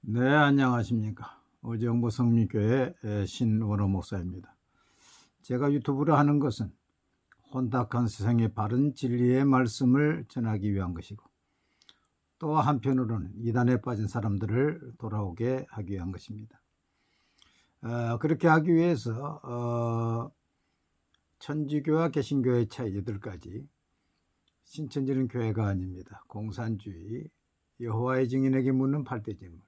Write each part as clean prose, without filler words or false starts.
네, 안녕하십니까. 어정보 성민교회 신원호 목사입니다. 제가 유튜브를 하는 것은 혼탁한 세상의 바른 진리의 말씀을 전하기 위한 것이고, 또 한편으로는 이단에 빠진 사람들을 돌아오게 하기 위한 것입니다. 그렇게 하기 위해서 천주교와 개신교의 차이 8가지, 신천지는 교회가 아닙니다. 공산주의, 여호와의 증인에게 묻는 8대 질문,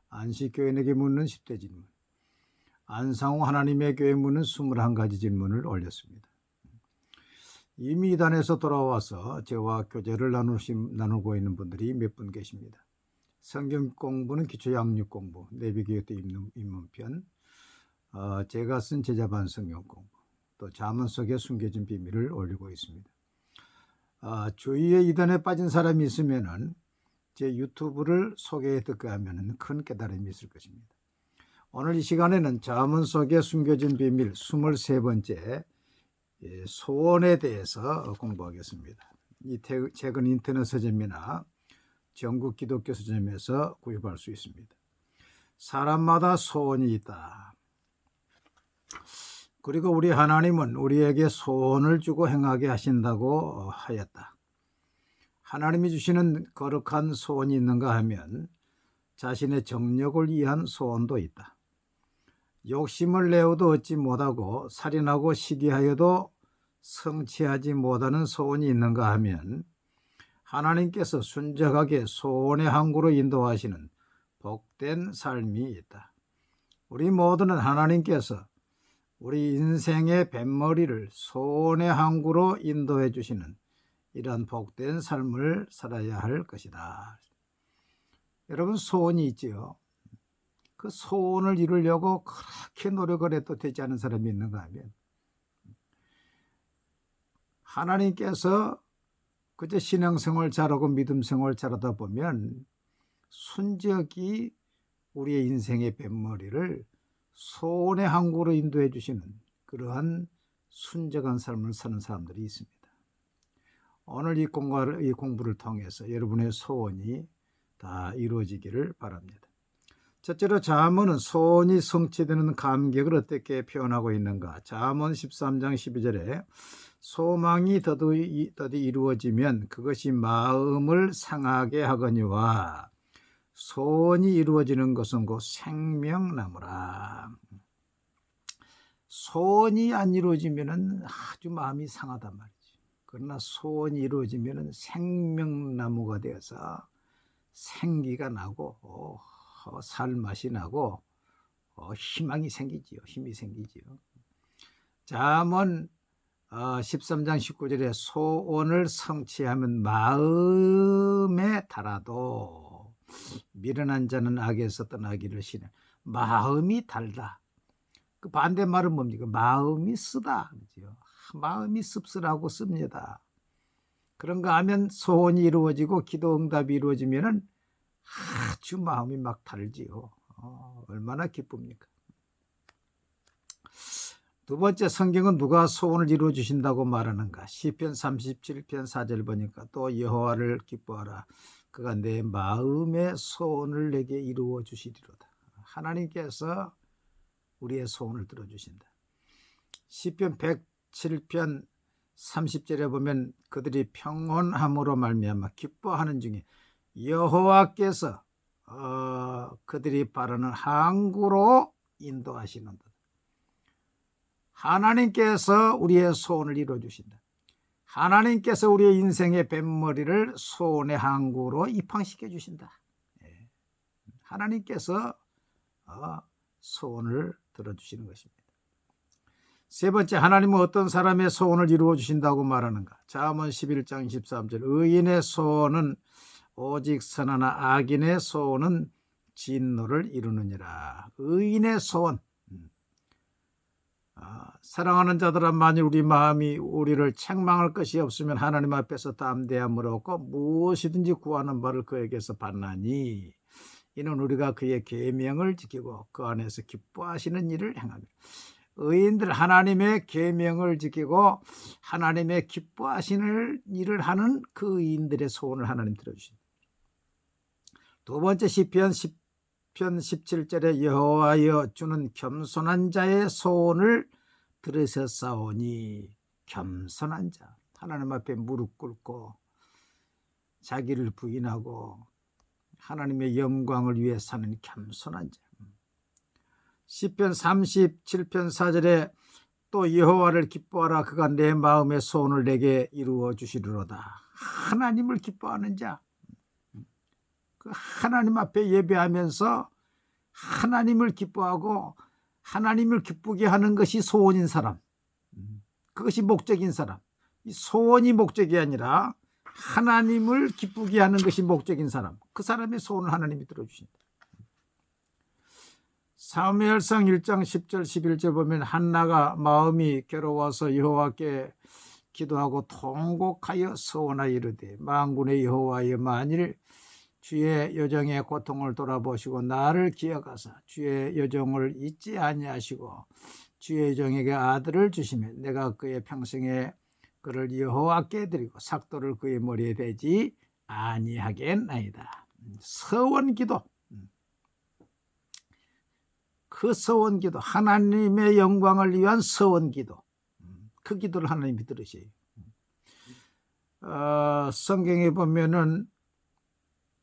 안식교인에게 묻는 10대 질문, 안상호 하나님의 교회 묻는 21가지 질문을 올렸습니다. 이미 이단에서 돌아와서 저와 교제를 나누고 있는 분들이 몇 분 계십니다. 성경 공부는 기초 양육 공부, 내비게이터 입문편, 제가 쓴 제자반 성경 공부, 또 잠언 속에 숨겨진 비밀을 올리고 있습니다. 주위에 이단에 빠진 사람이 있으면은 제 유튜브를 소개해 듣게 하면 큰 깨달음이 있을 것입니다. 오늘 이 시간에는 잠언 속에 숨겨진 비밀 23번째 소원에 대해서 공부하겠습니다. 이 책은 인터넷 서점이나 전국 기독교 서점에서 구입할 수 있습니다. 사람마다 소원이 있다. 그리고 우리 하나님은 우리에게 소원을 주고 행하게 하신다고 하였다. 하나님이 주시는 거룩한 소원이 있는가 하면 자신의 정력을 위한 소원도 있다. 욕심을 내어도 얻지 못하고 살인하고 시기하여도 성취하지 못하는 소원이 있는가 하면 하나님께서 순적하게 소원의 항구로 인도하시는 복된 삶이 있다. 우리 모두는 하나님께서 우리 인생의 뱃머리를 소원의 항구로 인도해 주시는 이러한 복된 삶을 살아야 할 것이다. 여러분, 소원이 있지요. 그 소원을 이루려고 그렇게 노력을 해도 되지 않은 사람이 있는가 하면 하나님께서 그저 신앙생활 잘하고 믿음생활 잘하다 보면 순적이 우리의 인생의 뱃머리를 소원의 항구로 인도해 주시는 그러한 순적한 삶을 사는 사람들이 있습니다. 오늘 이 공부를 통해서 여러분의 소원이 다 이루어지기를 바랍니다. 첫째로 잠언은 소원이 성취되는 감격을 어떻게 표현하고 있는가? 잠언 13장 12절에 소망이 더디 이루어지면 그것이 마음을 상하게 하거니와 소원이 이루어지는 것은 곧 생명나무라. 소원이 안 이루어지면 아주 마음이 상하단 말이죠. 그러나 소원이 이루어지면 생명나무가 되어서 생기가 나고 살맛이 나고 희망이 생기지요. 힘이 생기지요. 잠언 13장 19절에 소원을 성취하면 마음에 달아도 미련한 자는 악에서 떠나기를 시는. 마음이 달다. 그 반대말은 뭡니까? 마음이 쓰다. 그렇죠? 마음이 씁쓸하고 씁니다. 그런가 하면 소원이 이루어지고 기도 응답이 이루어지면은 아주 마음이 막 달지요. 얼마나 기쁩니까? 두 번째, 성경은 누가 소원을 이루어 주신다고 말하는가? 시편 37편 4절 보니까 또 여호와를 기뻐하라. 그가 내 마음의 소원을 내게 이루어 주시리로다. 하나님께서 우리의 소원을 들어주신다. 시편 107편 30절에 보면 그들이 평온함으로 말미암아 기뻐하는 중에 여호와께서 그들이 바라는 항구로 인도하시는다. 하나님께서 우리의 소원을 이루어주신다. 하나님께서 우리의 인생의 뱃머리를 소원의 항구로 입항시켜 주신다. 하나님께서 소원을 들어주시는 것입니다. 세 번째, 하나님은 어떤 사람의 소원을 이루어 주신다고 말하는가? 잠언 11장 13절 의인의 소원은 오직 선하나 악인의 소원은 진노를 이루느니라. 의인의 소원, 사랑하는 자들아, 만일 우리 마음이 우리를 책망할 것이 없으면 하나님 앞에서 담대함을 얻고 무엇이든지 구하는 바를 그에게서 받나니 이는 우리가 그의 계명을 지키고 그 안에서 기뻐하시는 일을 행합니다. 의인들 하나님의 계명을 지키고 하나님의 기뻐하시는 일을 하는 그 의인들의 소원을 하나님 들어주십니다. 두 번째, 시편 시편 17절에 여호와여 주는 겸손한 자의 소원을 들으셨사오니, 겸손한 자, 하나님 앞에 무릎 꿇고 자기를 부인하고 하나님의 영광을 위해 사는 겸손한 자. 시편 37편 4절에 또 여호와를 기뻐하라, 그가 내 마음의 소원을 내게 이루어 주시리로다. 하나님을 기뻐하는 자, 그 하나님 앞에 예배하면서 하나님을 기뻐하고 하나님을 기쁘게 하는 것이 소원인 사람, 그것이 목적인 사람. 이 소원이 목적이 아니라 하나님을 기쁘게 하는 것이 목적인 사람, 그 사람의 소원을 하나님이 들어주신다. 사무엘상 1장 10절 11절 보면 한나가 마음이 괴로워서 여호와께 기도하고 통곡하여 소원하여 이르되, 만군의 여호와여, 만일 주의 여정의 고통을 돌아보시고 나를 기억하사 주의 여정을 잊지 아니하시고 주의 여정에게 아들을 주시면 내가 그의 평생에 그를 여호와께 드리고 삭도를 그의 머리에 대지 아니하겠나이다. 서원기도, 그 서원기도, 하나님의 영광을 위한 서원기도, 그 기도를 하나님이 들으셔요. 성경에 보면은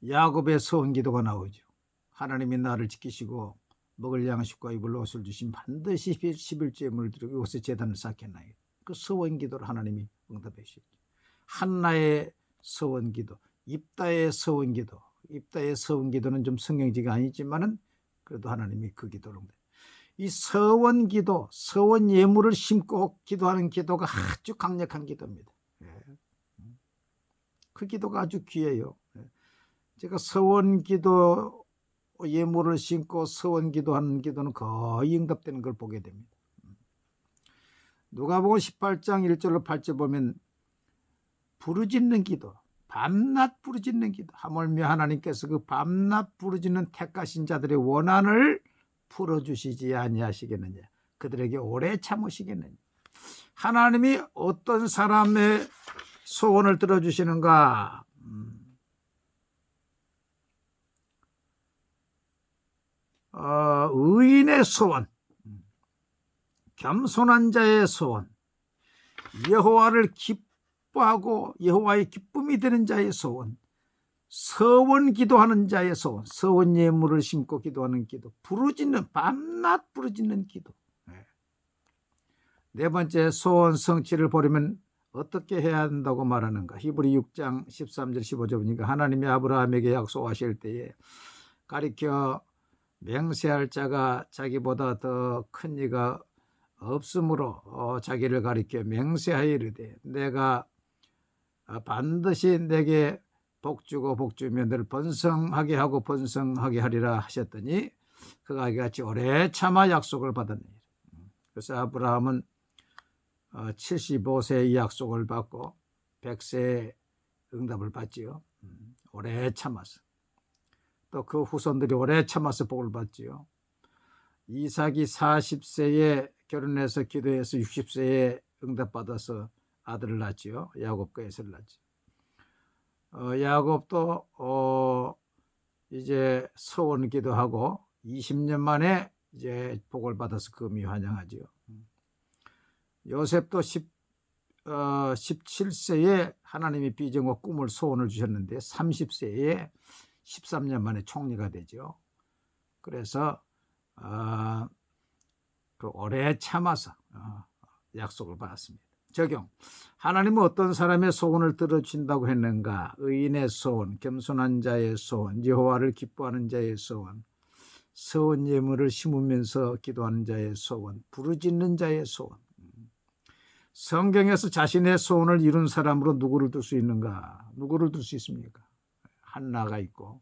야곱의 서원기도가 나오죠. 하나님이 나를 지키시고 먹을 양식과 입을 옷을 주신 반드시 11조의 물을 드리고 이곳에 제단을 쌓겠나이다. 그 서원기도를 하나님이 응답해 주셨죠. 한나의 서원기도, 입다의 서원기도, 입다의 서원기도는 좀 성경지가 아니지만은 그래도 하나님이 그 기도를 응답해. 이 서원기도, 서원 예물을 심고 기도하는 기도가 아주 강력한 기도입니다. 그 기도가 아주 귀해요. 제가 서원기도 예물을 심고 서원기도하는 기도는 거의 응답되는 걸 보게 됩니다. 누가복음 18장 1절로 8절 보면 부르짖는 기도, 밤낮 부르짖는 기도, 하물며 하나님께서 그 밤낮 부르짖는 택하신 자들의 원한을 풀어주시지 아니하시겠느냐, 그들에게 오래 참으시겠느냐. 하나님이 어떤 사람의 소원을 들어주시는가? 의인의 소원, 겸손한 자의 소원, 여호와를 기뻐하고 여호와의 기쁨이 되는 자의 소원, 서원 기도하는 자의 소원, 서원 예물을 심고 기도하는 기도, 부르짖는, 밤낮 부르짖는 기도. 네 번째, 소원 성취를 보려면 어떻게 해야 한다고 말하는가? 히브리 6장 13절 15절 보니까 하나님이 아브라함에게 약속하실 때에 가리켜 맹세할 자가 자기보다 더 큰 이가 없으므로 자기를 가리켜 맹세하여 이르되, 내가 반드시 내게 복주고 복주며 너를 번성하게 하고 번성하게 하리라 하셨더니 그가 이같이 오래 참아 약속을 받았느니라. 그래서 아브라함은 75세의 이 약속을 받고 100세의 응답을 받지요. 오래 참아서. 또 그 후손들이 오래 참아서 복을 받지요. 이삭이 40세에 결혼해서 기도해서 60세에 응답받아서 아들을 낳지요. 야곱과 에서를 낳지요. 야곱도 이제 서원 기도하고 20년 만에 이제 복을 받아서 금이 환영하지요. 요셉도 17세에 하나님이 비전과 꿈을 소원을 주셨는데 30세에 13년 만에 총리가 되죠. 그래서 그 오래 참아서 약속을 받았습니다. 적용. 하나님은 어떤 사람의 소원을 들어주신다고 했는가? 의인의 소원, 겸손한 자의 소원, 여호와를 기뻐하는 자의 소원, 서원 예물을 심으면서 기도하는 자의 소원, 부르짖는 자의 소원. 성경에서 자신의 소원을 이룬 사람으로 누구를 들 수 있는가? 누구를 들 수 있습니까? 한나가 있고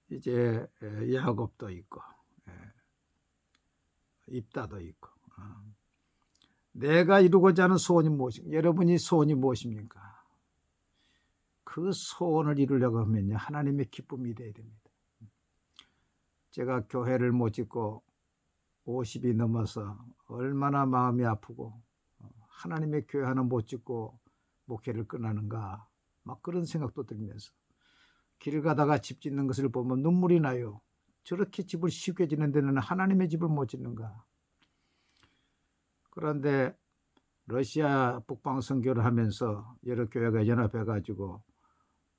이제 야곱도 있고 입다도 있고. 내가 이루고자 하는 소원이 무엇인가? 여러분이 소원이 무엇입니까? 그 소원을 이루려고 하면요, 하나님의 기쁨이 되어야 됩니다. 제가 교회를 못 짓고 50이 넘어서 얼마나 마음이 아프고 하나님의 교회 하나 못 짓고 목회를 끝나는가 막 그런 생각도 들면서 길 가다가 집 짓는 것을 보면 눈물이 나요. 저렇게 집을 쉽게 짓는 데는 하나님의 집을 못 짓는가. 그런데 러시아 북방 선교를 하면서 여러 교회가 연합해 가지고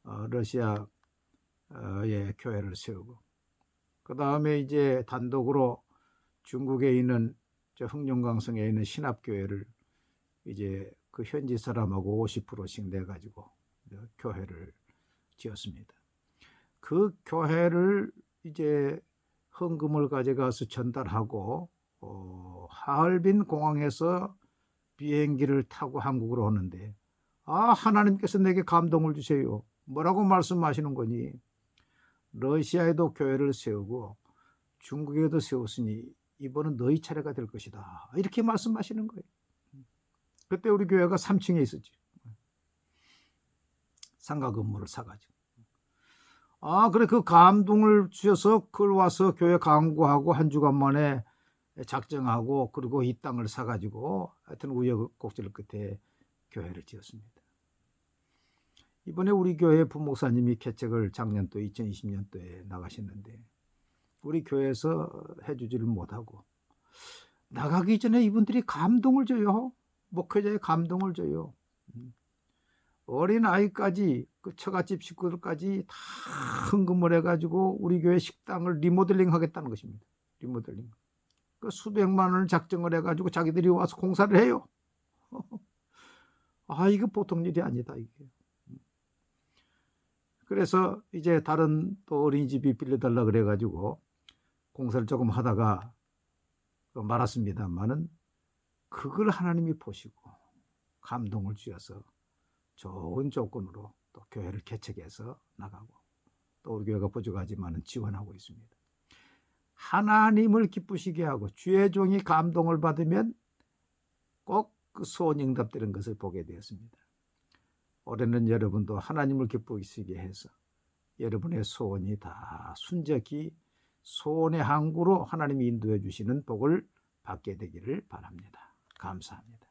러시아의 교회를 세우고, 그 다음에 이제 단독으로 중국에 있는 저 흑룡강성에 있는 신합교회를 이제 그 현지 사람하고 50%씩 내 가지고 교회를 지었습니다. 그 교회를 이제 헌금을 가져가서 전달하고 하얼빈 공항에서 비행기를 타고 한국으로 오는데, 하나님께서 내게 감동을 주세요. 뭐라고 말씀하시는 거니? 러시아에도 교회를 세우고 중국에도 세웠으니 이번은 너희 차례가 될 것이다. 이렇게 말씀하시는 거예요. 그때 우리 교회가 3층에 있었지. 상가 건물을 사가지고. 그래, 그 감동을 주셔서 그걸 와서 교회 강구하고 한 주간 만에 작정하고, 그리고 이 땅을 사가지고 하여튼 우여곡절 끝에 교회를 지었습니다. 이번에 우리 교회 부목사님이 개척을 작년도 2020년도에 나가셨는데 우리 교회에서 해주지를 못하고, 나가기 전에 이분들이 감동을 줘요. 목회자의 감동을 줘요. 어린 아이까지 그 처갓집 식구들까지 다 헌금을 해가지고 우리 교회 식당을 리모델링 하겠다는 것입니다. 리모델링. 그 수백만 원을 작정을 해가지고 자기들이 와서 공사를 해요. 이거 보통 일이 아니다 이게. 그래서 이제 다른 또 어린이집이 빌려달라 그래가지고 공사를 조금 하다가 말았습니다만은, 그걸 하나님이 보시고 감동을 주셔서 좋은 조건으로 또 교회를 개척해서 나가고, 또 우리 교회가 부족하지만 지원하고 있습니다. 하나님을 기쁘시게 하고 주의 종이 감동을 받으면 꼭 그 소원이 응답되는 것을 보게 되었습니다. 올해는 여러분도 하나님을 기쁘시게 해서 여러분의 소원이 다 순적히 소원의 항구로 하나님이 인도해 주시는 복을 받게 되기를 바랍니다. 감사합니다.